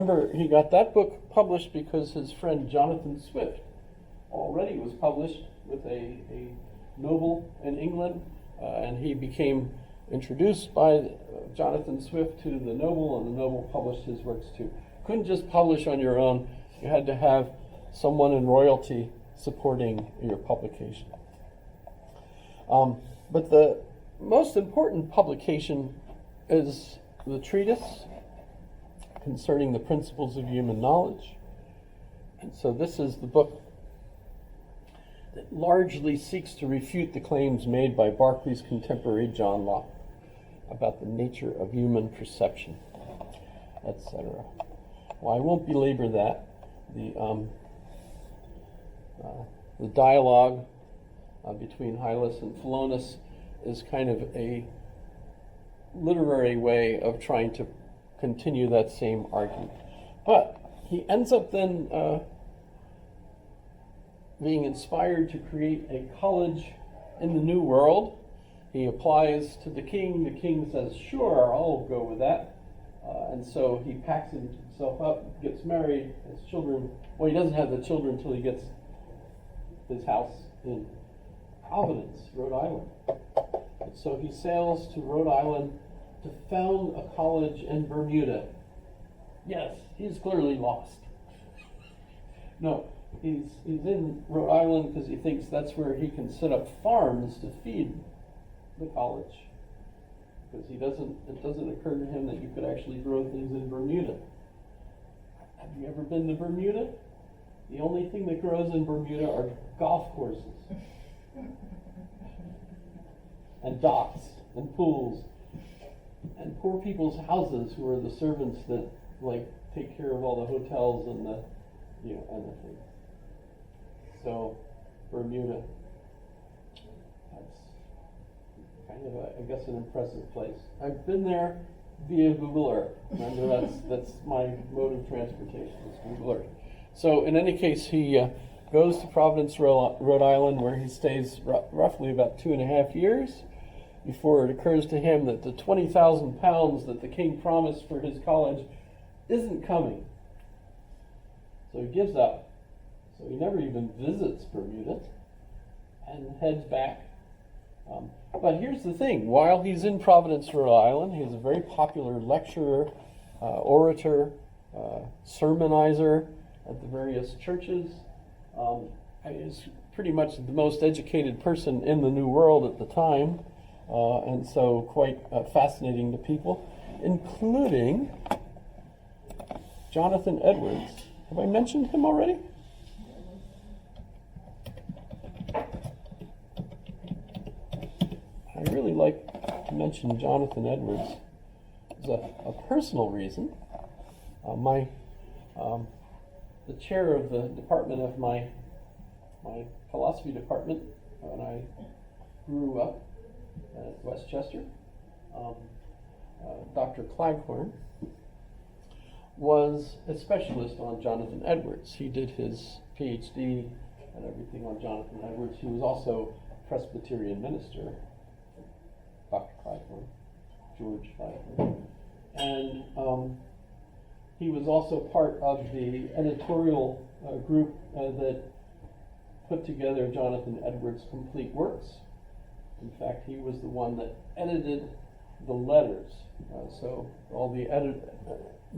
Remember, he got that book published because his friend Jonathan Swift already was published with a noble in England, and he became introduced by Jonathan Swift to the noble, and the noble published his works too. Couldn't just publish on your own. You had to have someone in royalty supporting your publication. But the most important publication is the treatise concerning the principles of human knowledge. And so this is the book that largely seeks to refute the claims made by Berkeley's contemporary John Locke about the nature of human perception, etc. Well, I won't belabor that. The dialogue between Hylas and Philonous is kind of a literary way of trying to continue that same argument. But he ends up then being inspired to create a college in the New World. He applies to the king. The king says, sure, I'll go with that. And so he packs himself up, gets married, has children. Well, he doesn't have the children until he gets his house in Providence, Rhode Island. And so he sails to Rhode Island to found a college in Bermuda. Yes, he's clearly lost. No, he's in Rhode Island because he thinks that's where he can set up farms to feed the college. Because it doesn't occur to him that you could actually grow things in Bermuda. Have you ever been to Bermuda? The only thing that grows in Bermuda are golf courses and docks and pools and poor people's houses who are the servants that take care of all the hotels and the things. So Bermuda, that's kind of I guess an impressive place. I've been there via Google Earth. Remember, that's my mode of transportation, is Google Earth. So in any case, he goes to Providence, Rhode Island, where he stays roughly about 2.5 years before it occurs to him that the 20,000 pounds that the king promised for his college isn't coming. So he gives up. So he never even visits Bermuda and heads back. But here's the thing. While he's in Providence, Rhode Island, he's a very popular lecturer, orator, sermonizer at the various churches. He's pretty much the most educated person in the New World at the time, and so quite fascinating to people, including Jonathan Edwards. Have I mentioned him already? I really like to mention Jonathan Edwards as a personal reason. The chair of the department of my philosophy department when I grew up at Westchester, Dr. Claghorn, was a specialist on Jonathan Edwards. He did his PhD and everything on Jonathan Edwards. He was also Presbyterian minister, Dr. Claghorn, George Claghorn. And he was also part of the editorial group that put together Jonathan Edwards' complete works. In fact, he was the one that edited the letters. So all the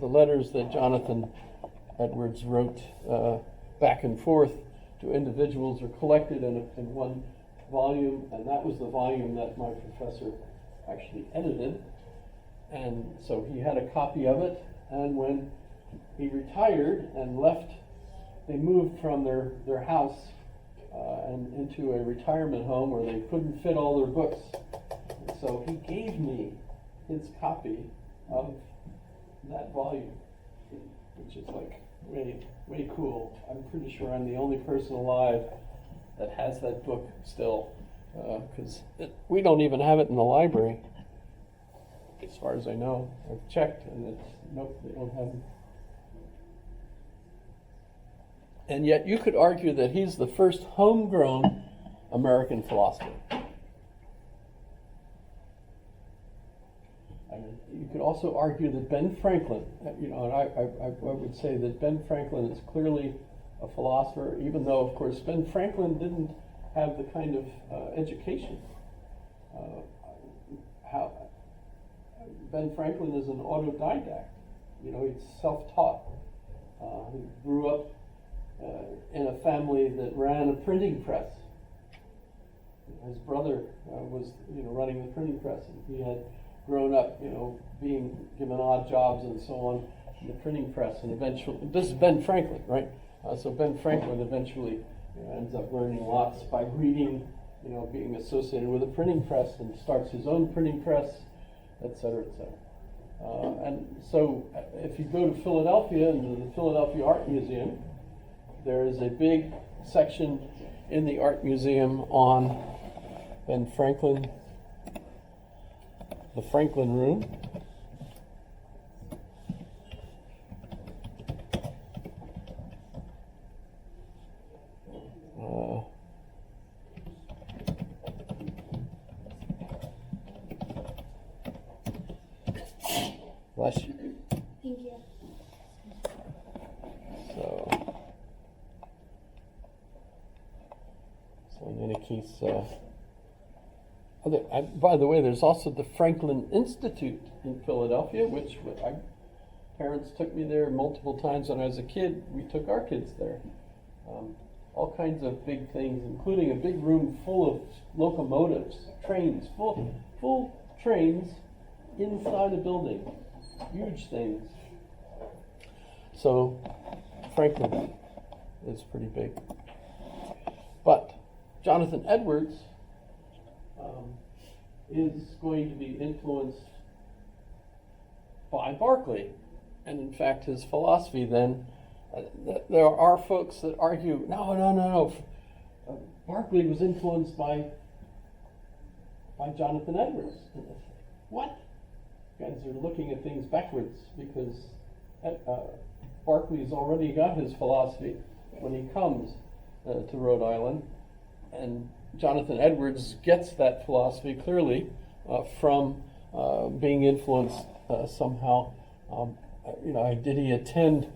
letters that Jonathan Edwards wrote back and forth to individuals are collected in one volume, and that was the volume that my professor actually edited. And so he had a copy of it, and when he retired and left, they moved from their house and into a retirement home where they couldn't fit all their books. And so he gave me his copy of that volume, which is way cool. I'm pretty sure I'm the only person alive that has that book still, because we don't even have it in the library, as far as I know. I've checked, and nope, they don't have it. And yet you could argue that he's the first homegrown American philosopher. I mean, you could also argue that Ben Franklin, and I would say that Ben Franklin is clearly a philosopher, even though, of course, Ben Franklin didn't have the kind of education. How Ben Franklin is an autodidact. He's self-taught. He grew up in a family that ran a printing press. His brother was, running the printing press, and he had grown up, being given odd jobs and so on in the printing press, and eventually, this is Ben Franklin, right? So Ben Franklin eventually ends up learning lots by reading, being associated with a printing press, and starts his own printing press, et cetera, et cetera. And so if you go to Philadelphia, and the Philadelphia Art Museum, there is a big section in the Art Museum on Ben Franklin, the Franklin Room. Bless you. Thank you. So in any case, by the way, there's also the Franklin Institute in Philadelphia, which parents took me there multiple times when I was a kid. We took our kids there. All kinds of big things, including a big room full of locomotives, trains, full trains inside a building. Huge things. So Franklin is pretty big. But Jonathan Edwards is going to be influenced by Berkeley. And in fact, his philosophy then, there are folks that argue, no. Berkeley was influenced by Jonathan Edwards. What? You guys are looking at things backwards, because Berkeley's already got his philosophy when he comes to Rhode Island, and Jonathan Edwards gets that philosophy clearly from being influenced somehow. Did he attend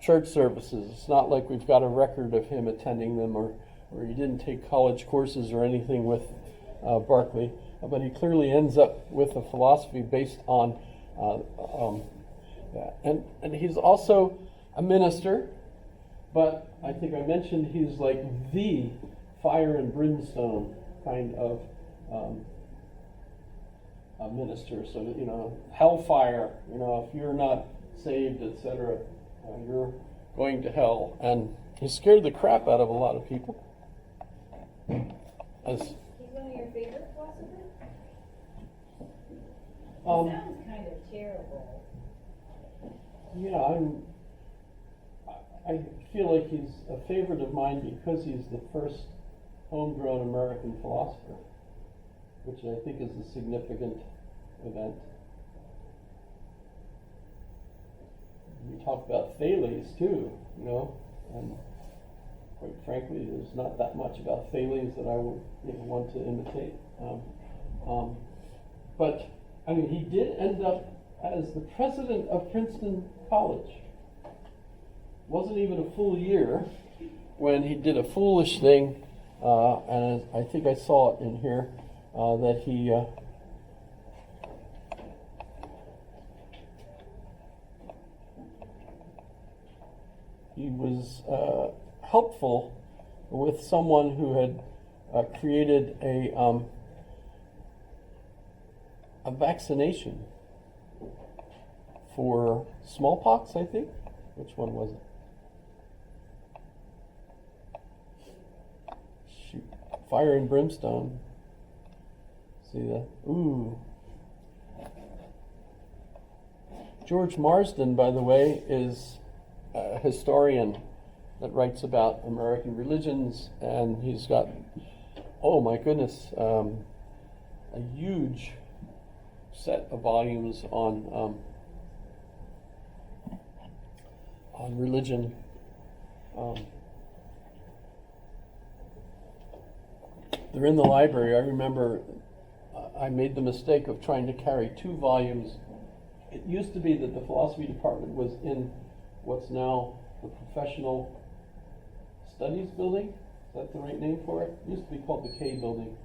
church services? It's not like we've got a record of him attending them, or he didn't take college courses or anything with Berkeley, but he clearly ends up with a philosophy based on that. And he's also a minister, but I think I mentioned he's like the fire and brimstone kind of a minister. So, hellfire, if you're not saved, etc., you're going to hell. And he scared the crap out of a lot of people. He's one of your favorite philosophers? Sounds kind of terrible. Yeah, I feel like he's a favorite of mine because he's the first homegrown American philosopher, which I think is a significant event. We talk about Thales too, and quite frankly, there's not that much about Thales that I would want to imitate. But he did end up as the president of Princeton College. Wasn't even a full year when he did a foolish thing, and I think I saw it in here, that he was helpful with someone who had created a vaccination for smallpox, I think. Which one was it? Shoot. Fire and brimstone. See that? Ooh. George Marsden, by the way, is a historian that writes about American religions, and he's got, oh my goodness, a huge set of volumes on religion. They're in the library. I remember I made the mistake of trying to carry 2 volumes It used to be that the philosophy department was in what's now the Professional Studies Building. Is that the right name for it? It used to be called the K Building,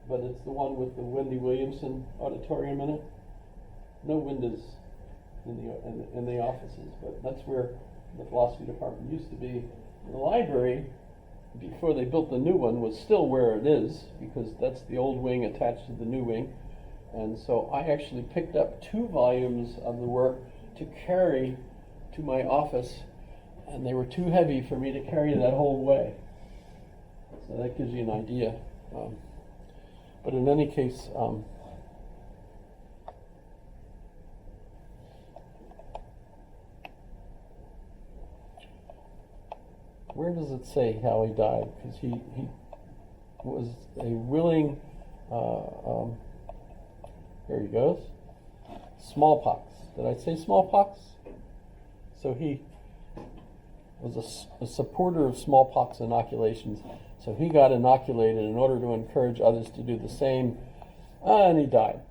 but it's the one with the Wendy Williamson Auditorium in it. No windows in the offices, but that's where the philosophy department used to be. The library, before they built the new one, was still where it is, because that's the old wing attached to the new wing. And so I actually picked up 2 volumes of the work to carry to my office, and they were too heavy for me to carry that whole way. So that gives you an idea. But in any case, where does it say how he died? Because he was a willing, here he goes, smallpox. Did I say smallpox? So he was a supporter of smallpox inoculations. So he got inoculated in order to encourage others to do the same, and he died.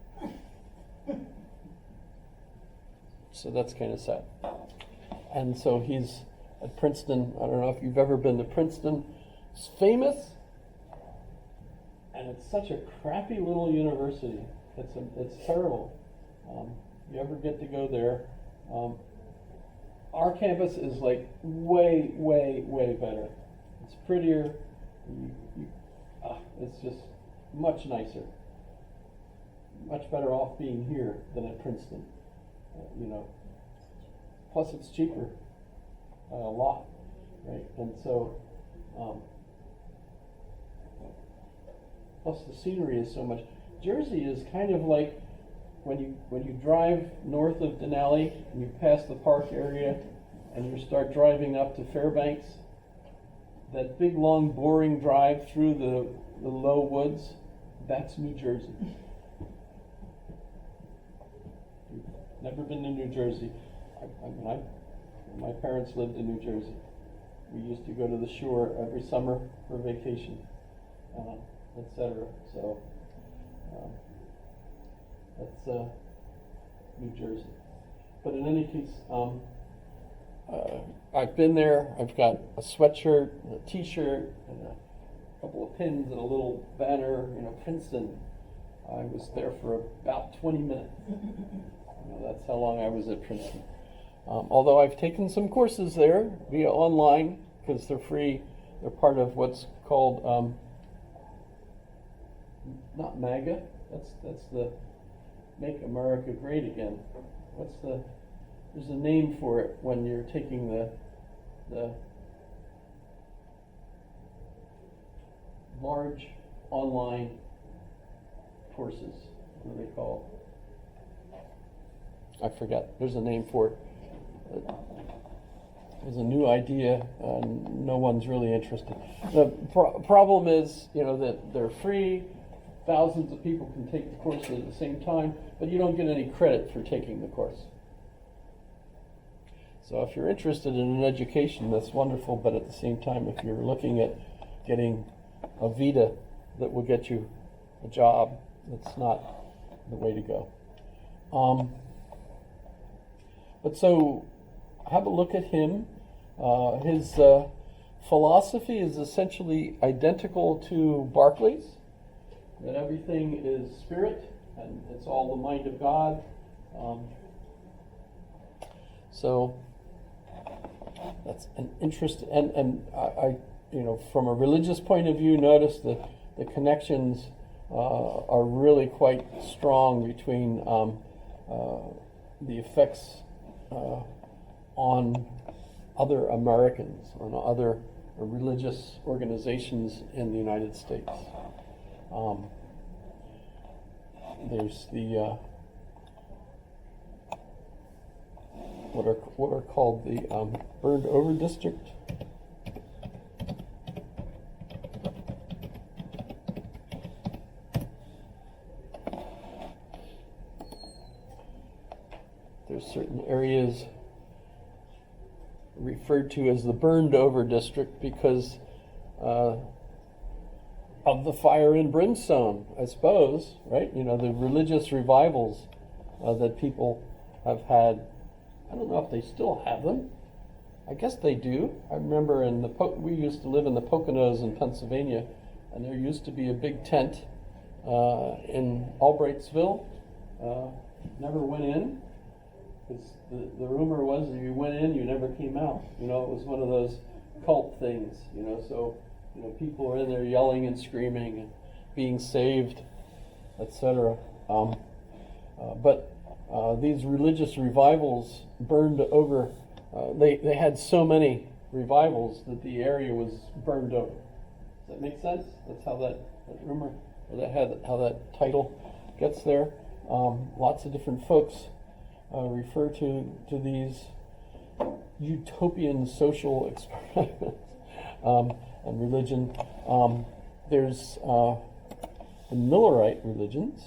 So that's kind of sad. And so he's at Princeton. I don't know if you've ever been to Princeton. It's famous, and it's such a crappy little university. It's terrible. You ever get to go there? Our campus is like way, way, way better. It's prettier. It's just much nicer. Much better off being here than at Princeton. Plus it's cheaper. A lot, right? And so, plus the scenery is so much. Jersey is kind of like when you drive north of Denali and you pass the park area and you start driving up to Fairbanks. That big, long, boring drive through the low woods, that's New Jersey. Never been to New Jersey. My parents lived in New Jersey. We used to go to the shore every summer for vacation, etc. So that's New Jersey. But in any case, I've been there. I've got a sweatshirt, and a T-shirt, and a couple of pins, and a little banner. Princeton. I was there for about 20 minutes. That's how long I was at Princeton. Although I've taken some courses there via online because they're free. They're part of what's called not MAGA. That's the Make America Great Again. There's a name for it when you're taking the large online courses. What are they called? I forget. There's a name for it. There's a new idea, and no one's really interested. The problem is, that they're free. Thousands of people can take the course at the same time, but you don't get any credit for taking the course. So if you're interested in an education, that's wonderful, but at the same time, if you're looking at getting a vita that will get you a job, that's not the way to go. But so, have a look at him. His philosophy is essentially identical to Berkeley's, that everything is spirit, and it's all the mind of God. So that's an interest, and I from a religious point of view, notice that the connections are really quite strong between the effects on other Americans, on other religious organizations in the United States. There's the what are called the burned over district. There's certain areas referred to as the burned over district because of the fire and brimstone, I suppose, right? The religious revivals that people have had, I don't know if they still have them. I guess they do. I remember we used to live in the Poconos in Pennsylvania, and there used to be a big tent in Albrightsville. Never went in, because the rumor was if you went in, you never came out. You know, it was one of those cult things, you know, so, you know, people are in there yelling and screaming and being saved, etc. But these religious revivals burned over. They had so many revivals that the area was burned over. Does that make sense? That's how that rumor, or how that title gets there. Lots of different folks refer to these utopian social experiments and religion. There's the Millerite religions,